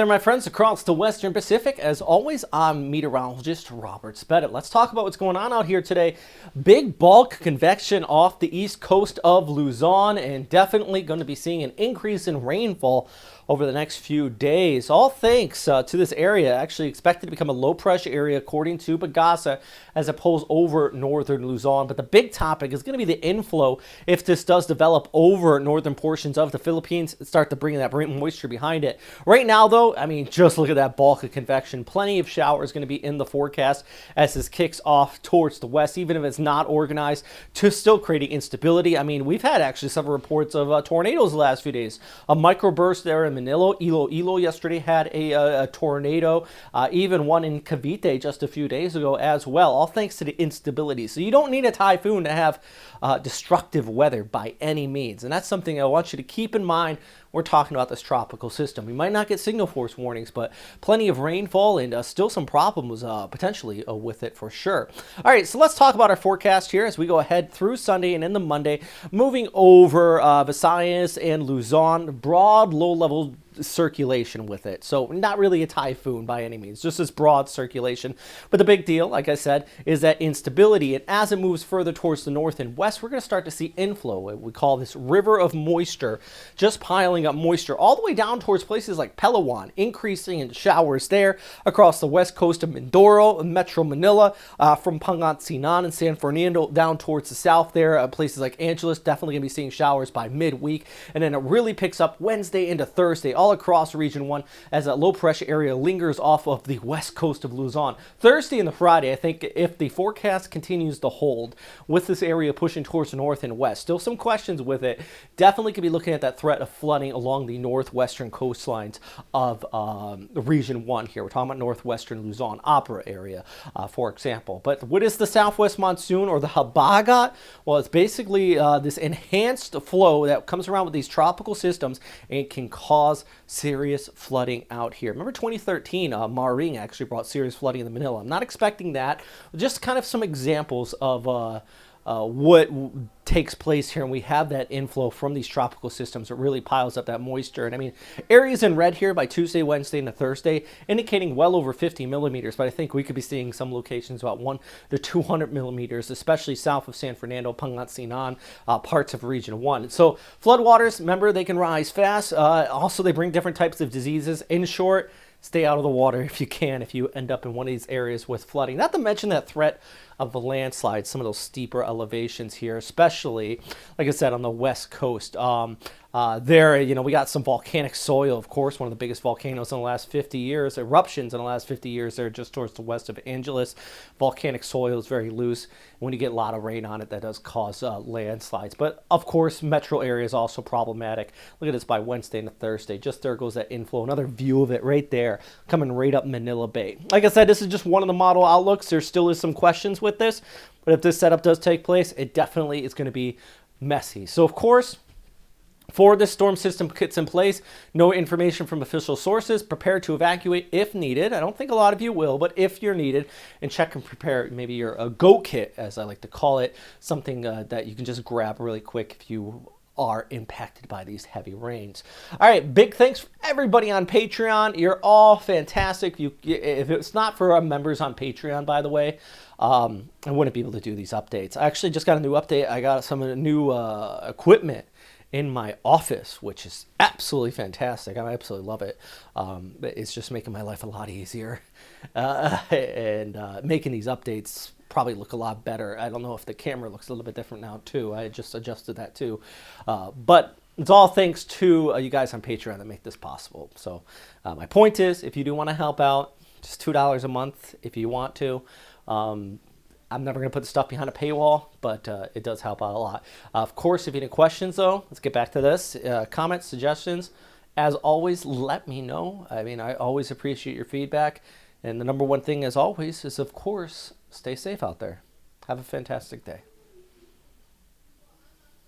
There, my friends across the Western Pacific. As always, I'm meteorologist Robert Spedit. Let's talk about what's going on out here today. Big bulk convection off the east coast of Luzon, and definitely going to be seeing an increase in rainfall over the next few days. All thanks to this area, actually expected to become a low pressure area according to Pagasa as it pulls over northern Luzon. But the big topic is going to be the inflow if this does develop over northern portions of the Philippines, start to bring that moisture behind it. Right now, though, I mean, just look at that bulk of convection. Plenty of showers going to be in the forecast as this kicks off towards the west, even if it's not organized, to still creating instability. I mean, we've had actually several reports of tornadoes the last few days. A microburst there in Manila. Iloilo yesterday had a tornado, even one in Cavite just a few days ago as well, all thanks to the instability. So you don't need a typhoon to have destructive weather by any means. And that's something I want you to keep in mind. We're talking about this tropical system. We might not get signal force warnings, but plenty of rainfall and still some problems potentially with it for sure. All right, so let's talk about our forecast here as we go ahead through Sunday and into Monday, moving over Visayas and Luzon. Broad, low-level circulation with it. So not really a typhoon by any means, just this broad circulation. But the big deal, like I said, is that instability. And as it moves further towards the north and west, we're going to start to see inflow. We call this river of moisture, just piling up moisture all the way down towards places like Palawan, increasing in showers there across the west coast of Mindoro and Metro Manila, from Pangasinan and San Fernando down towards the south there. Places like Angeles, definitely going to be seeing showers by midweek. And then it really picks up Wednesday into Thursday, all across Region 1 as that low pressure area lingers off of the west coast of Luzon. Thursday and the Friday, I think if the forecast continues to hold with this area pushing towards the north and west, still some questions with it, definitely could be looking at that threat of flooding along the northwestern coastlines of Region 1 here. We're talking about northwestern Luzon, Opera area, for example. But what is the southwest monsoon or the Habagat? Well, it's basically this enhanced flow that comes around with these tropical systems and can cause serious flooding out here. Remember 2013, Maring actually brought serious flooding in the Manila. I'm not expecting that. Just kind of some examples of what takes place here, and we have that inflow from these tropical systems that really piles up that moisture. And I mean, areas in red here by Tuesday, Wednesday, and Thursday, indicating well over 50 millimeters, but I think we could be seeing some locations about 1 to 200 millimeters, especially south of San Fernando, Pangasinan, parts of Region 1. So floodwaters, remember, they can rise fast. Also, they bring different types of diseases. In short, stay out of the water if you can, if you end up in one of these areas with flooding. Not to mention that threat of the landslides, some of those steeper elevations here, especially, like I said, on the west coast. There, you know, we got some volcanic soil, of course, one of the biggest volcanoes in the last 50 years, eruptions in the last 50 years there just towards the west of Angeles. Volcanic soil is very loose. When you get a lot of rain on it, that does cause landslides. But, of course, metro area is also problematic. Look at this by Wednesday and Thursday. Just there goes that inflow. Another view of it right there, coming right up Manila Bay. Like I said, this is just one of the model outlooks. There still is some questions with this, but if this setup does take place, it definitely is going to be messy. So, of course, for this storm system gets in place, no information from official sources. Prepare to evacuate if needed. I don't think a lot of you will, but if you're needed, and check and prepare maybe your go kit, as I like to call it, something that you can just grab really quick if you are impacted by these heavy rains. All right, big thanks for everybody on Patreon. You're all fantastic. If it's not for our members on Patreon, by the way, I wouldn't be able to do these updates. I actually just got a new update. I got some new equipment in my office, which is absolutely fantastic. I absolutely love it. It's just making my life a lot easier and making these updates probably look a lot better. I don't know if the camera looks a little bit different now too. I just adjusted that too. But it's all thanks to you guys on Patreon that make this possible. So my point is, if you do want to help out, just $2 a month if you want to. I'm never going to put the stuff behind a paywall, but it does help out a lot. Of course, if you have any questions, though, let's get back to this. Comments, suggestions, as always, let me know. I mean, I always appreciate your feedback. And the number one thing, as always, is, of course, stay safe out there. Have a fantastic day.